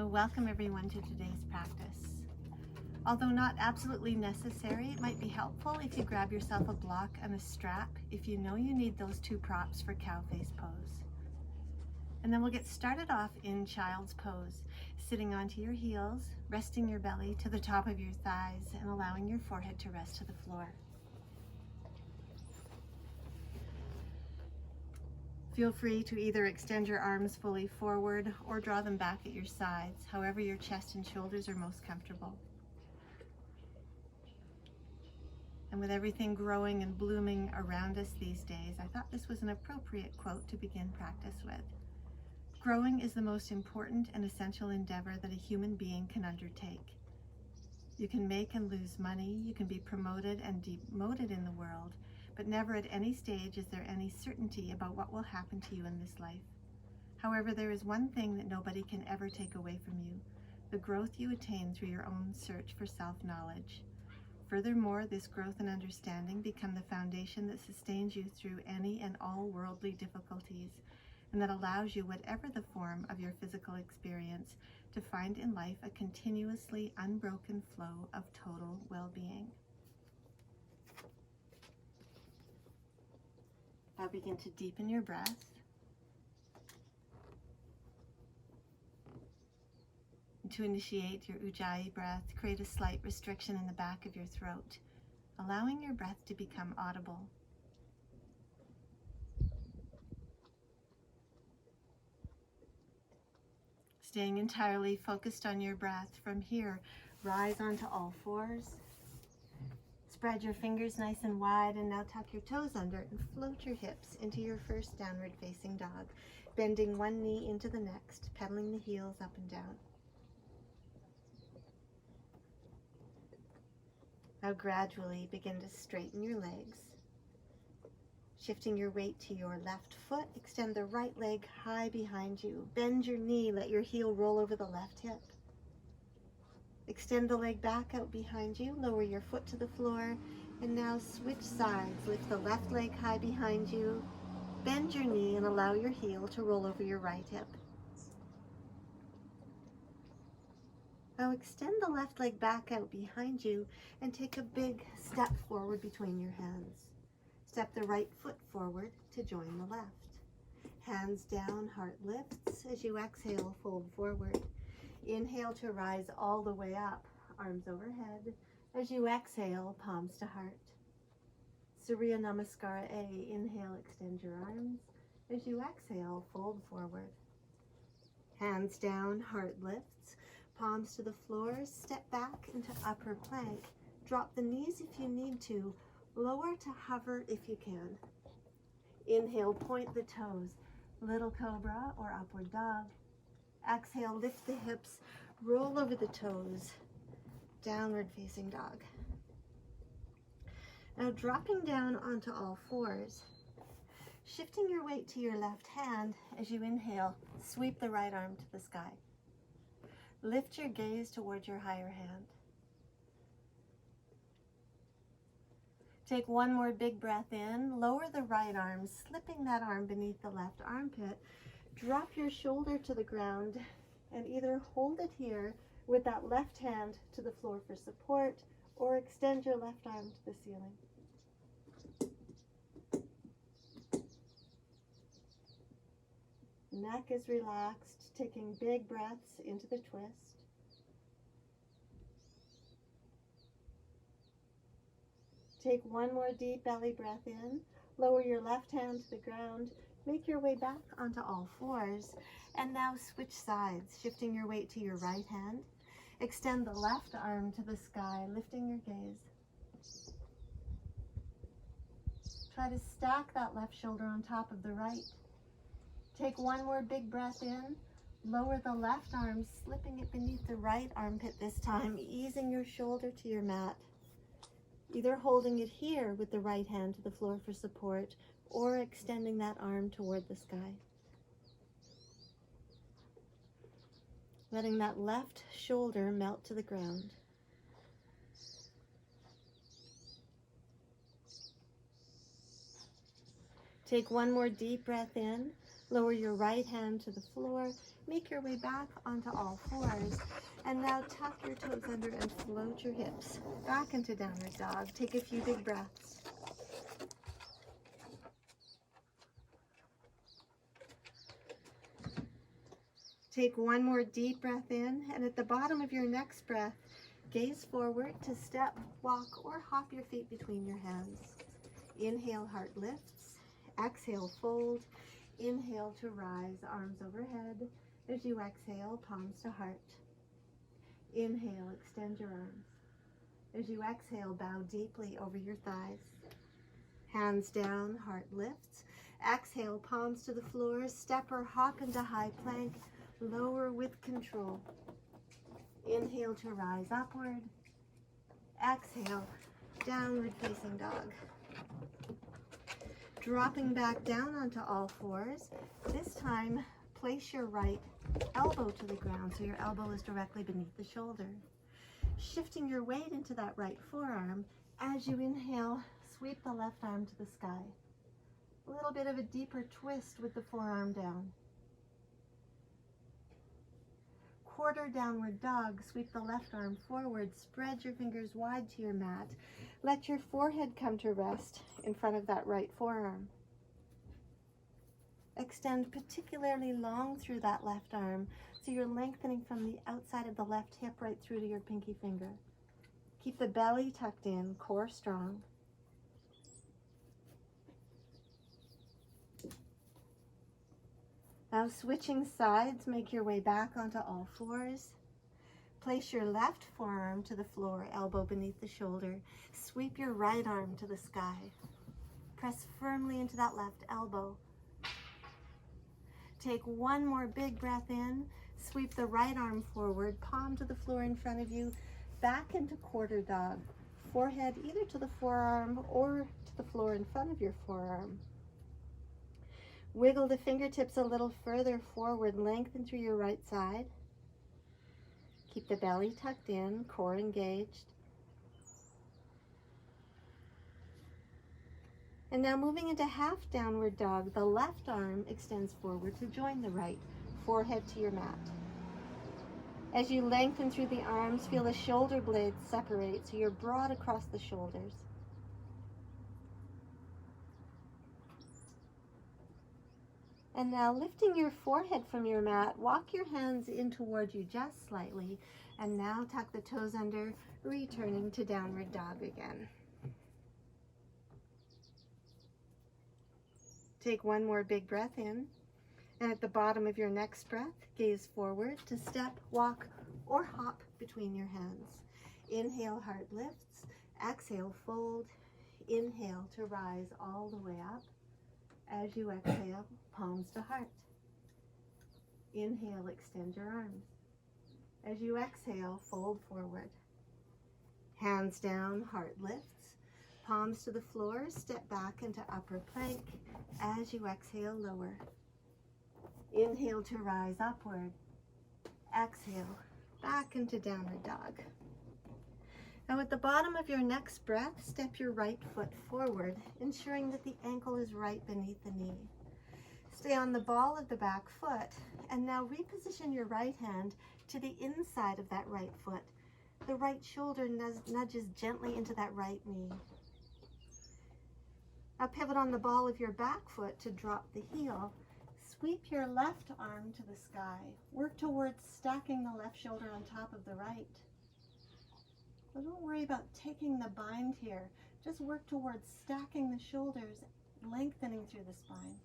So welcome everyone to today's practice. Although not absolutely necessary, it might be helpful if you grab yourself a block and a strap if you know you need those two props for cow face pose. And then we'll get started off in child's pose, sitting onto your heels, resting your belly to the top of your thighs and allowing your forehead to rest to the floor. Feel free to either extend your arms fully forward or draw them back at your sides, however your chest and shoulders are most comfortable. And with everything growing and blooming around us these days, I thought this was an appropriate quote to begin practice with. Growing is the most important and essential endeavor that a human being can undertake. You can make and lose money, you can be promoted and demoted in the world, but never at any stage is there any certainty about what will happen to you in this life. However, there is one thing that nobody can ever take away from you, the growth you attain through your own search for self-knowledge. Furthermore, this growth and understanding become the foundation that sustains you through any and all worldly difficulties, and that allows you, whatever the form of your physical experience, to find in life a continuously unbroken flow of total well-being. Now begin to deepen your breath. And to initiate your Ujjayi breath, create a slight restriction in the back of your throat, allowing your breath to become audible. Staying entirely focused on your breath, from here, rise onto all fours. Spread your fingers nice and wide, and now tuck your toes under and float your hips into your first downward facing dog, bending one knee into the next, pedaling the heels up and down. Now gradually begin to straighten your legs. Shifting your weight to your left foot, extend the right leg high behind you. Bend your knee, let your heel roll over the left hip. Extend the leg back out behind you, lower your foot to the floor, and now switch sides. Lift the left leg high behind you, bend your knee and allow your heel to roll over your right hip. Now extend the left leg back out behind you and take a big step forward between your hands. Step the right foot forward to join the left. Hands down, heart lifts. As you exhale, fold forward. Inhale to rise all the way up, arms overhead. As you exhale, palms to heart. Surya Namaskara A. Inhale, extend your arms. As you exhale, fold forward. Hands down, heart lifts. Palms to the floor. Step back into upper plank. Drop the knees if you need to. Lower to hover if you can. Inhale, point the toes. Little cobra or upward dog. Exhale, lift the hips, roll over the toes, downward facing dog. Now dropping down onto all fours, shifting your weight to your left hand. As you inhale, sweep the right arm to the sky. Lift your gaze towards your higher hand. Take one more big breath in, lower the right arm, slipping that arm beneath the left armpit. Drop your shoulder to the ground and either hold it here with that left hand to the floor for support, or extend your left arm to the ceiling. Neck is relaxed, taking big breaths into the twist. Take one more deep belly breath in, lower your left hand to the ground. Make your way back onto all fours, and now switch sides, shifting your weight to your right hand. Extend the left arm to the sky, lifting your gaze. Try to stack that left shoulder on top of the right. Take one more big breath in, lower the left arm, slipping it beneath the right armpit this time, easing your shoulder to your mat. Either holding it here with the right hand to the floor for support, or extending that arm toward the sky. Letting that left shoulder melt to the ground. Take one more deep breath in. Lower your right hand to the floor. Make your way back onto all fours. And now tuck your toes under and float your hips back into downward dog. Take a few big breaths. Take one more deep breath in, and at the bottom of your next breath, gaze forward to step, walk, or hop your feet between your hands. Inhale, heart lifts. Exhale, fold. Inhale to rise, arms overhead. As you exhale, palms to heart. Inhale, extend your arms. As you exhale, bow deeply over your thighs. Hands down, heart lifts. Exhale, palms to the floor. Step or hop into high plank. Lower with control. Inhale to rise upward. Exhale, downward facing dog. Dropping back down onto all fours. This time, place your right elbow to the ground so your elbow is directly beneath the shoulder. Shifting your weight into that right forearm. As you inhale, sweep the left arm to the sky. A little bit of a deeper twist with the forearm down. Quarter downward dog, sweep the left arm forward, spread your fingers wide to your mat. Let your forehead come to rest in front of that right forearm. Extend particularly long through that left arm, so you're lengthening from the outside of the left hip right through to your pinky finger. Keep the belly tucked in, core strong. Now switching sides, make your way back onto all fours. Place your left forearm to the floor, elbow beneath the shoulder. Sweep your right arm to the sky. Press firmly into that left elbow. Take one more big breath in. Sweep the right arm forward, palm to the floor in front of you, back into quarter dog. Forehead either to the forearm or to the floor in front of your forearm. Wiggle the fingertips a little further forward, lengthen through your right side. Keep the belly tucked in, core engaged. And now moving into half downward dog, the left arm extends forward to join the right, forehead to your mat. As you lengthen through the arms, feel the shoulder blades separate so you're broad across the shoulders. And now lifting your forehead from your mat, walk your hands in toward you just slightly. And now tuck the toes under, returning to downward dog again. Take one more big breath in. And at the bottom of your next breath, gaze forward to step, walk, or hop between your hands. Inhale, heart lifts. Exhale, fold. Inhale to rise all the way up. As you exhale, palms to heart. Inhale, extend your arms. As you exhale, fold forward. Hands down, heart lifts. Palms to the floor, step back into upper plank. As you exhale, lower. Inhale to rise upward. Exhale, back into downward dog. Now at the bottom of your next breath, step your right foot forward, ensuring that the ankle is right beneath the knee. Stay on the ball of the back foot, and now reposition your right hand to the inside of that right foot. The right shoulder nudges gently into that right knee. Now pivot on the ball of your back foot to drop the heel. Sweep your left arm to the sky. Work towards stacking the left shoulder on top of the right. But don't worry about taking the bind here. Just work towards stacking the shoulders, lengthening through the spine.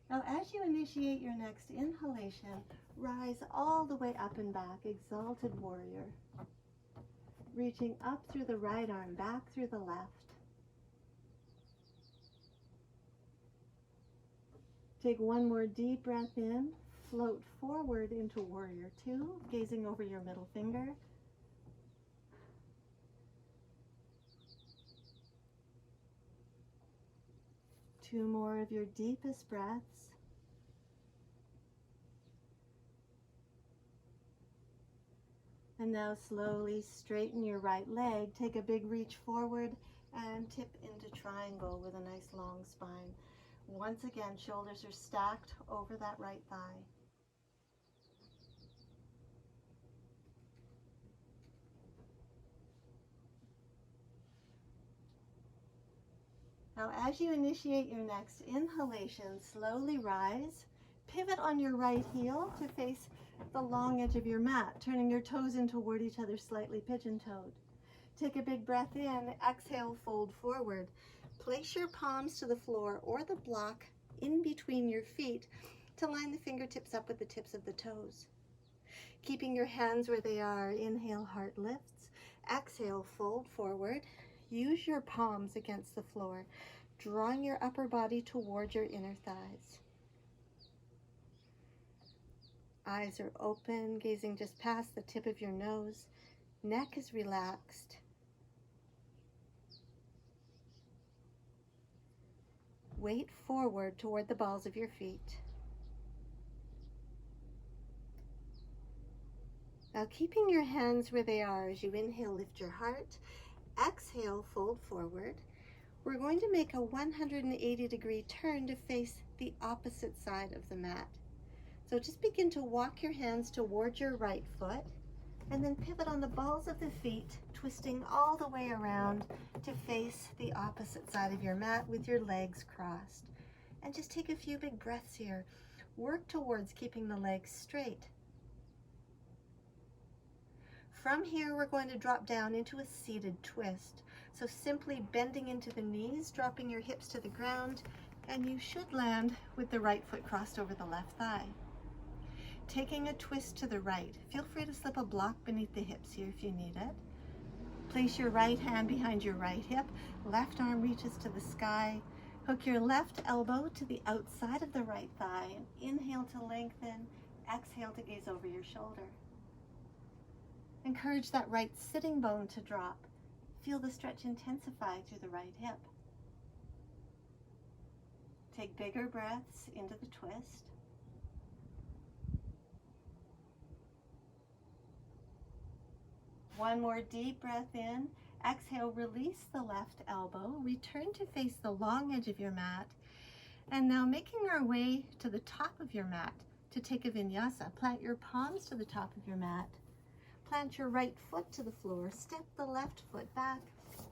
Now as you initiate your next inhalation, rise all the way up and back, Exalted Warrior. Reaching up through the right arm, back through the left. Take one more deep breath in. Float forward into Warrior Two, gazing over your middle finger. Two more of your deepest breaths. And And now slowly straighten your right leg. Take a big reach forward and tip into triangle with a nice long spine. Once again, shoulders are stacked over that right thigh. Now, as you initiate your next inhalation, slowly rise. Pivot on your right heel to face the long edge of your mat, turning your toes in toward each other, slightly pigeon-toed. Take a big breath in. Exhale, fold forward. Place your palms to the floor or the block in between your feet to line the fingertips up with the tips of the toes. Keeping your hands where they are, inhale, heart lifts. Exhale, fold forward. Use your palms against the floor, drawing your upper body toward your inner thighs. Eyes are open, gazing just past the tip of your nose. Neck is relaxed. Weight forward toward the balls of your feet. Now, keeping your hands where they are, as you inhale, lift your heart. Exhale, fold forward. We're going to make a 180-degree turn to face the opposite side of the mat. So just begin to walk your hands toward your right foot and then pivot on the balls of the feet, twisting all the way around to face the opposite side of your mat with your legs crossed. And just take a few big breaths here. Work towards keeping the legs straight. From here, we're going to drop down into a seated twist. So simply bending into the knees, dropping your hips to the ground, and you should land with the right foot crossed over the left thigh. Taking a twist to the right. Feel free to slip a block beneath the hips here if you need it. Place your right hand behind your right hip. Left arm reaches to the sky. Hook your left elbow to the outside of the right thigh. And inhale to lengthen. Exhale to gaze over your shoulder. Encourage that right sitting bone to drop. Feel the stretch intensify through the right hip. Take bigger breaths into the twist. One more deep breath in. Exhale, release the left elbow. Return to face the long edge of your mat. And now making our way to the top of your mat to take a vinyasa. Plant your palms to the top of your mat. Plant your right foot to the floor. Step the left foot back.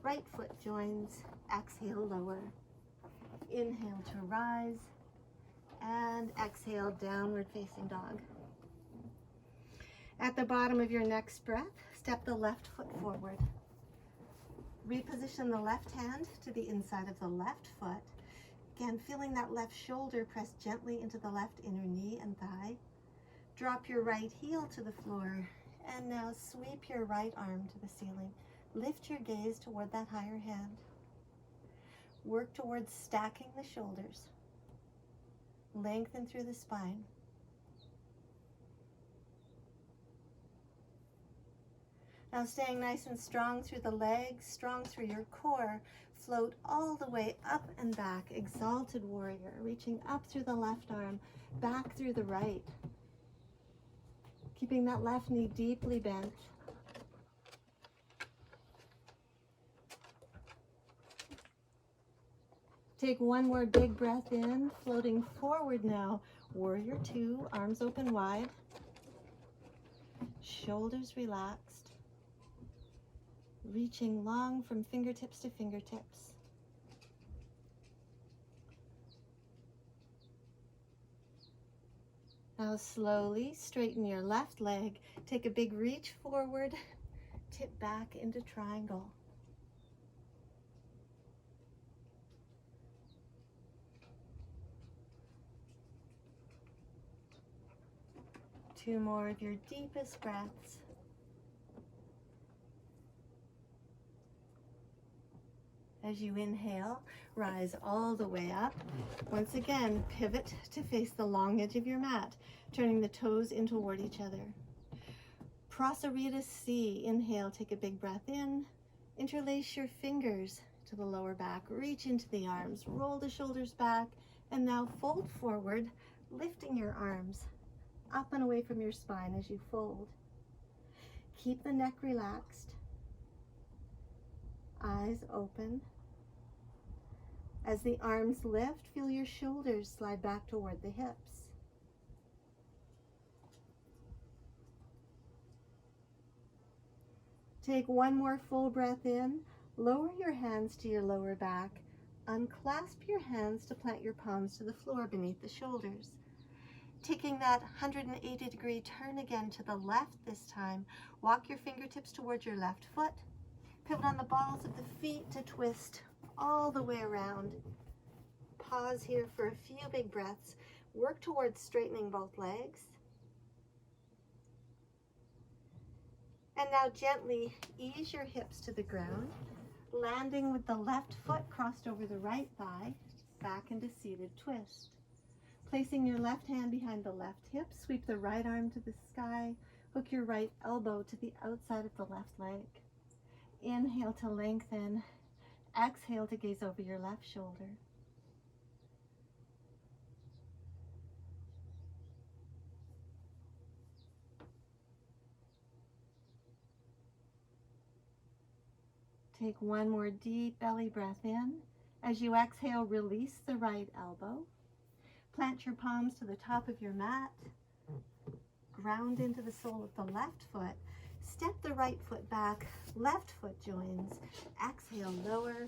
Right foot joins. Exhale, lower. Inhale to rise. And exhale, downward facing dog. At the bottom of your next breath, step the left foot forward. Reposition the left hand to the inside of the left foot. Again, feeling that left shoulder press gently into the left inner knee and thigh. Drop your right heel to the floor. And now sweep your right arm to the ceiling. Lift your gaze toward that higher hand. Work towards stacking the shoulders. Lengthen through the spine. Now staying nice and strong through the legs, strong through your core, float all the way up and back, Exalted Warrior, reaching up through the left arm, back through the right. Keeping that left knee deeply bent. Take one more big breath in, floating forward now. Warrior two, arms open wide. Shoulders relaxed. Reaching long from fingertips to fingertips. Now slowly straighten your left leg. Take a big reach forward. Tip back into triangle. Two more of your deepest breaths. As you inhale, rise all the way up. Once again, pivot to face the long edge of your mat, turning the toes in toward each other. Prasarita C. Inhale, take a big breath in. Interlace your fingers to the lower back. Reach into the arms. Roll the shoulders back. And now fold forward, lifting your arms up and away from your spine as you fold. Keep the neck relaxed, eyes open. As the arms lift, feel your shoulders slide back toward the hips. Take one more full breath in. Lower your hands to your lower back. Unclasp your hands to plant your palms to the floor beneath the shoulders. Taking that 180-degree turn again to the left this time, walk your fingertips towards your left foot. Pivot on the balls of the feet to twist all the way around. Pause here for a few big breaths. Work towards straightening both legs. And now gently ease your hips to the ground, landing with the left foot crossed over the right thigh, back into seated twist. Placing your left hand behind the left hip, sweep the right arm to the sky, hook your right elbow to the outside of the left leg. Inhale to lengthen, exhale to gaze over your left shoulder. Take one more deep belly breath in. As you exhale, release the right elbow. Plant your palms to the top of your mat. Ground into the sole of the left foot. Step the right foot back. Left foot joins. Exhale, lower.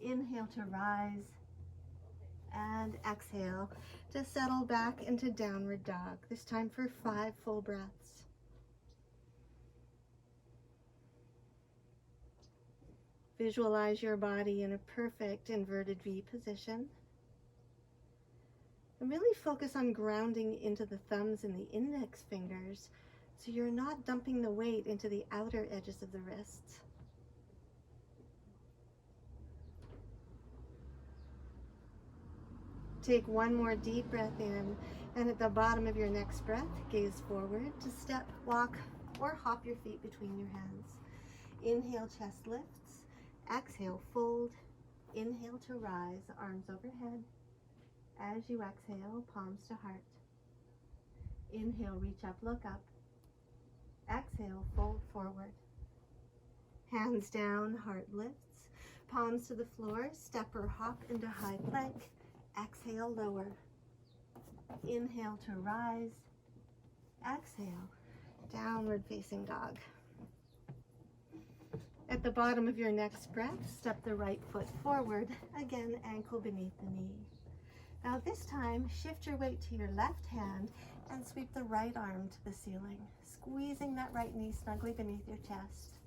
Inhale to rise. And exhale to settle back into downward dog. This time for 5 full breaths. Visualize your body in a perfect inverted V position. And really focus on grounding into the thumbs and the index fingers so you're not dumping the weight into the outer edges of the wrists. Take one more deep breath in, and at the bottom of your next breath, gaze forward to step, walk, or hop your feet between your hands. Inhale, chest lifts. Exhale, fold. Inhale to rise, arms overhead. As you exhale, palms to heart. Inhale, reach up, look up. Exhale, fold forward. Hands down, heart lifts. Palms to the floor, step or hop into high plank. Exhale, lower. Inhale to rise. Exhale, downward facing dog. At the bottom of your next breath, step the right foot forward, again ankle beneath the knee. Now this time, shift your weight to your left hand and sweep the right arm to the ceiling, squeezing that right knee snugly beneath your chest.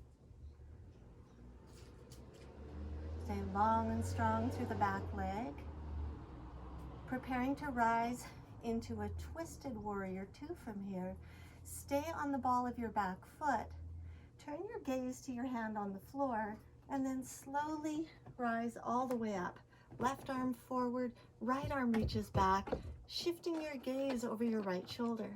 Stay long and strong through the back leg. Preparing to rise into a twisted warrior 2 from here. Stay on the ball of your back foot. Turn your gaze to your hand on the floor and then slowly rise all the way up. Left arm forward, right arm reaches back, shifting your gaze over your right shoulder.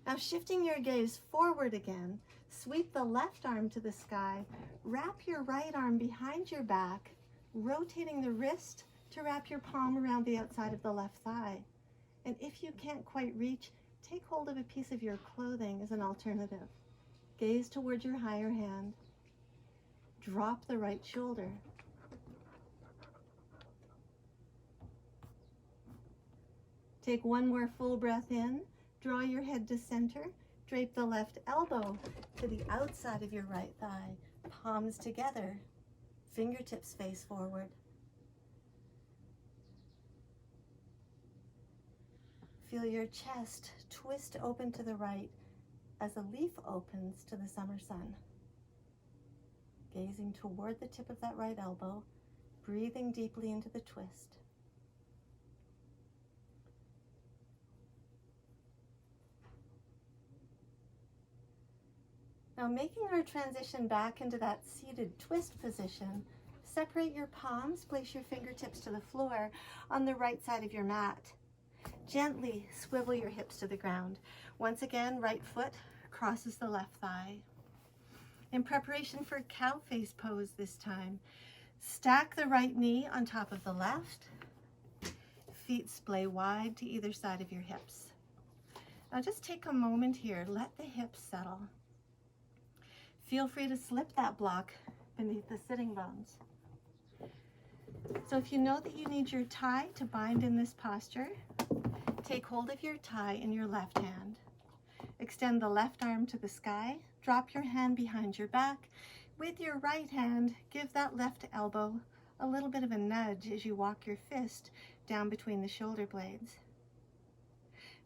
Now shifting your gaze forward again, sweep the left arm to the sky, wrap your right arm behind your back, rotating the wrist to wrap your palm around the outside of the left thigh. And if you can't quite reach, take hold of a piece of your clothing as an alternative. Gaze towards your higher hand. Drop the right shoulder. Take one more full breath in. Draw your head to center. Drape the left elbow to the outside of your right thigh. Palms together. Fingertips face forward. Feel your chest twist open to the right as a leaf opens to the summer sun. Gazing toward the tip of that right elbow, breathing deeply into the twist. Now making our transition back into that seated twist position, separate your palms, place your fingertips to the floor on the right side of your mat. Gently swivel your hips to the ground. Once again, right foot crosses the left thigh. In preparation for cow face pose this time, stack the right knee on top of the left. feet splay wide to either side of your hips. Now just take a moment here, let the hips settle. Feel free to slip that block beneath the sitting bones. So if you know that you need your tie to bind in this posture, take hold of your tie in your left hand. Extend the left arm to the sky, drop your hand behind your back. With your right hand, give that left elbow a little bit of a nudge as you walk your fist down between the shoulder blades.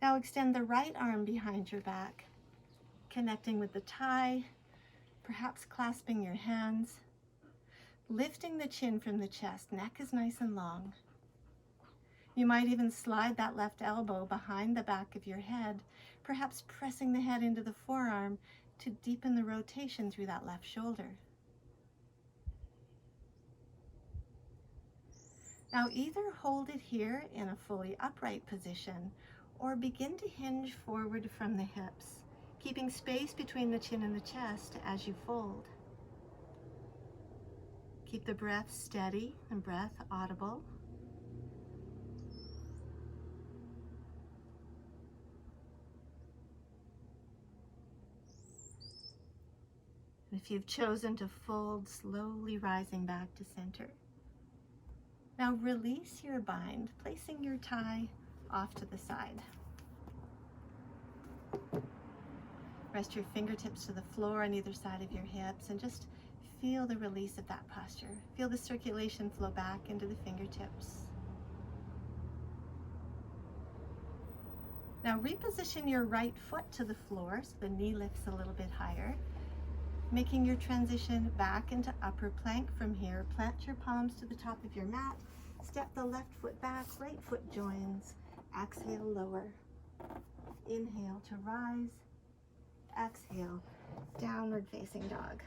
Now extend the right arm behind your back, connecting with the tie, perhaps clasping your hands, lifting the chin from the chest, neck is nice and long. You might even slide that left elbow behind the back of your head, perhaps pressing the head into the forearm to deepen the rotation through that left shoulder. Now either hold it here in a fully upright position or begin to hinge forward from the hips, keeping space between the chin and the chest as you fold. Keep the breath steady and breath audible. And if you've chosen to fold, slowly rising back to center. Now release your bind, placing your tie off to the side. Rest your fingertips to the floor on either side of your hips and just feel the release of that posture. Feel the circulation flow back into the fingertips. Now reposition your right foot to the floor so the knee lifts a little bit higher. Making your transition back into upper plank from here. Plant your palms to the top of your mat. Step the left foot back, right foot joins. Exhale, lower. Inhale to rise. Exhale, downward facing dog.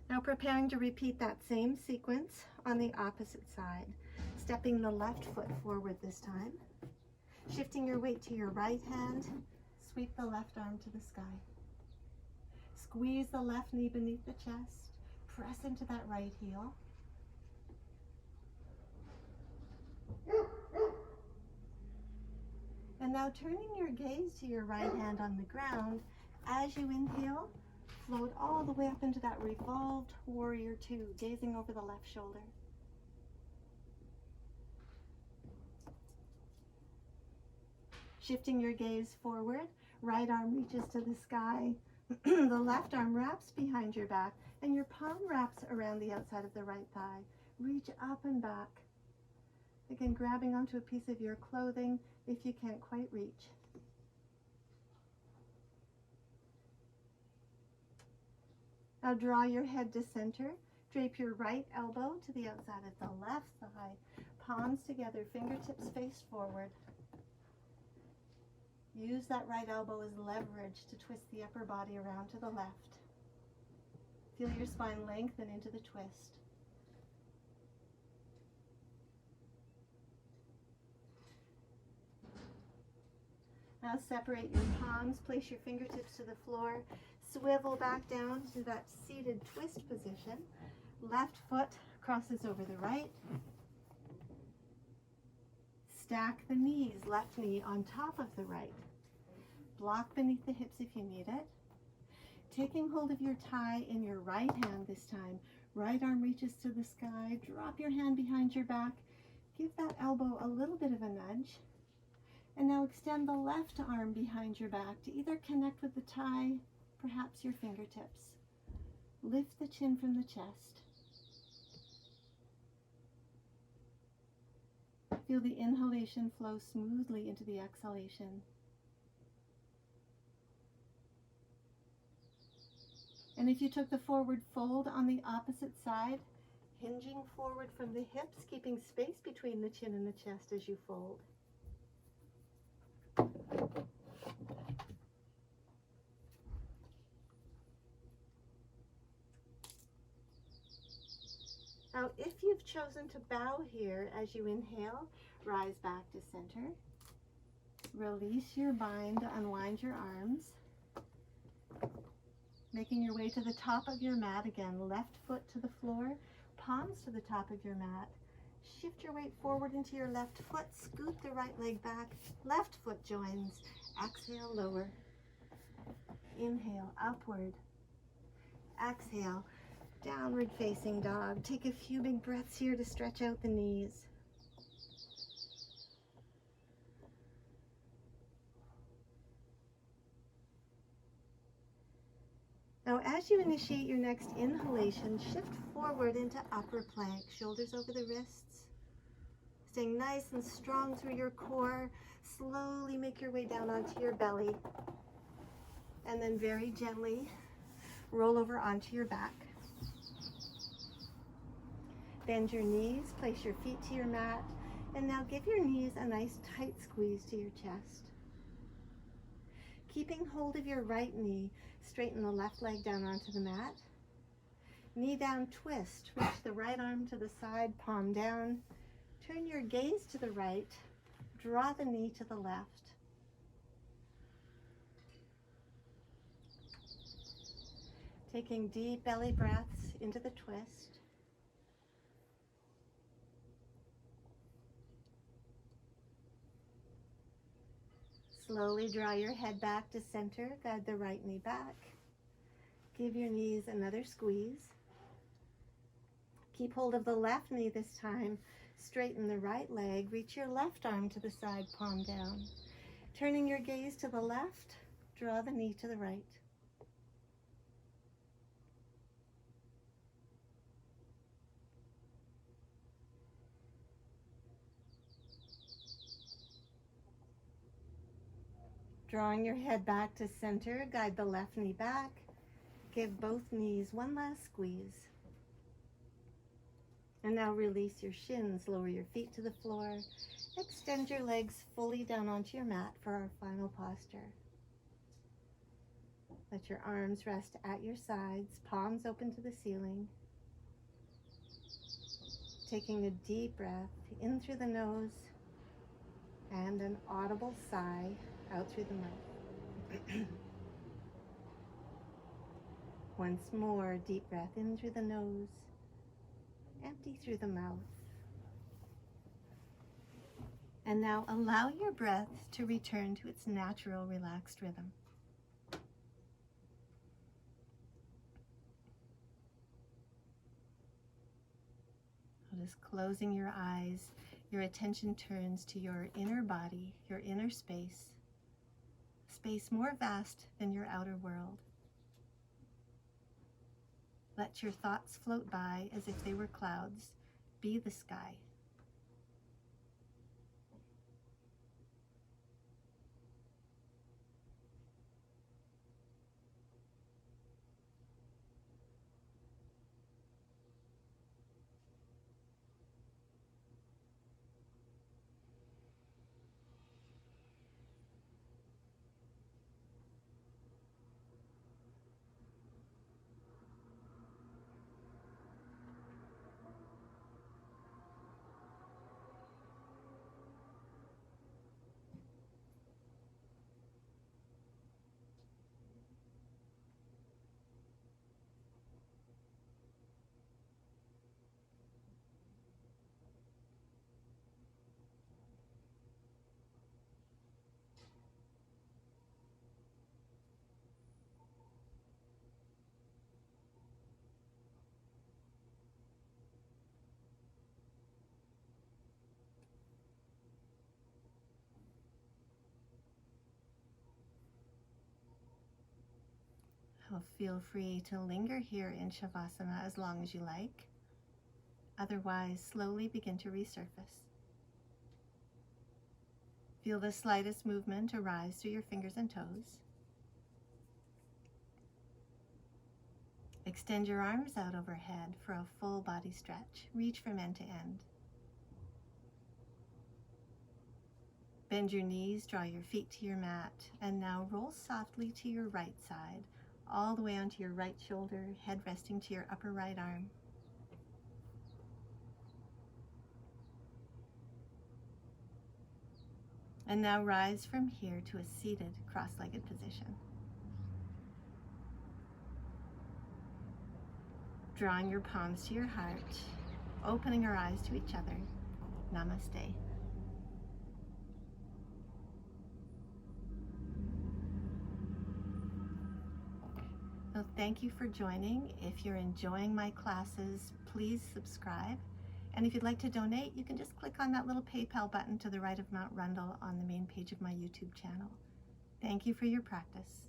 Now preparing to repeat that same sequence on the opposite side. Stepping the left foot forward this time. Shifting your weight to your right hand. Sweep the left arm to the sky. Squeeze the left knee beneath the chest. Press into that right heel. And now turning your gaze to your right hand on the ground, as you inhale, float all the way up into that revolved warrior two, gazing over the left shoulder. Shifting your gaze forward, right arm reaches to the sky. The left arm wraps behind your back and your palm wraps around the outside of the right thigh. Reach up and back. Again, grabbing onto a piece of your clothing if you can't quite reach. Now draw your head to center. Drape your right elbow to the outside of the left thigh. Palms together, fingertips face forward. Use that right elbow as leverage to twist the upper body around to the left. Feel your spine lengthen into the twist. Now separate your palms, place your fingertips to the floor, swivel back down to that seated twist position. Left foot crosses over the right. Stack the knees, left knee on top of the right. Block beneath the hips if you need it. Taking hold of your tie in your right hand this time. Right arm reaches to the sky. Drop your hand behind your back. Give that elbow a little bit of a nudge. And now extend the left arm behind your back to either connect with the tie, perhaps your fingertips. Lift the chin from the chest. Feel the inhalation flow smoothly into the exhalation. And if you took the forward fold on the opposite side, hinging forward from the hips, keeping space between the chin and the chest as you fold. Now, if you've chosen to bow here as you inhale, rise back to center. Release your bind to unwind your arms. Making your way to the top of your mat again, left foot to the floor, palms to the top of your mat. Shift your weight forward into your left foot. Scoot the right leg back. Left foot joins. Exhale, lower. Inhale, upward. Exhale, downward facing dog. Take a few big breaths here to stretch out the knees. Now, as you initiate your next inhalation, shift forward into upper plank, shoulders over the wrists. Staying nice and strong through your core. Slowly make your way down onto your belly. And then very gently roll over onto your back. Bend your knees, place your feet to your mat, and now give your knees a nice tight squeeze to your chest. Keeping hold of your right knee, straighten the left leg down onto the mat. Knee down twist, reach the right arm to the side, palm down. Turn your gaze to the right, draw the knee to the left. Taking deep belly breaths into the twist. Slowly draw your head back to center, guide the right knee back. Give your knees another squeeze. Keep hold of the left knee this time. Straighten the right leg, reach your left arm to the side, palm down. Turning your gaze to the left, draw the knee to the right. Drawing your head back to center, guide the left knee back. Give both knees one last squeeze. And now release your shins, lower your feet to the floor. Extend your legs fully down onto your mat for our final posture. Let your arms rest at your sides, palms open to the ceiling. Taking a deep breath in through the nose and an audible sigh out through the mouth. Once more, deep breath in through the nose, empty through the mouth. And now allow your breath to return to its natural, relaxed rhythm. Just closing your eyes, your attention turns to your inner body, your inner space, space more vast than your outer world. Let your thoughts float by as if they were clouds. Be the sky. Feel free to linger here in Shavasana as long as you like. Otherwise, slowly begin to resurface. Feel the slightest movement arise through your fingers and toes. Extend your arms out overhead for a full body stretch. Reach from end to end. Bend your knees, draw your feet to your mat, and now roll softly to your right side, all the way onto your right shoulder, head resting to your upper right arm. And now rise from here to a seated cross-legged position. Drawing your palms to your heart, opening our eyes to each other. Namaste. So thank you for joining. If you're enjoying my classes, please subscribe. And if you'd like to donate, you can just click on that little PayPal button to the right of Mount Rundle on the main page of my YouTube channel. Thank you for your practice.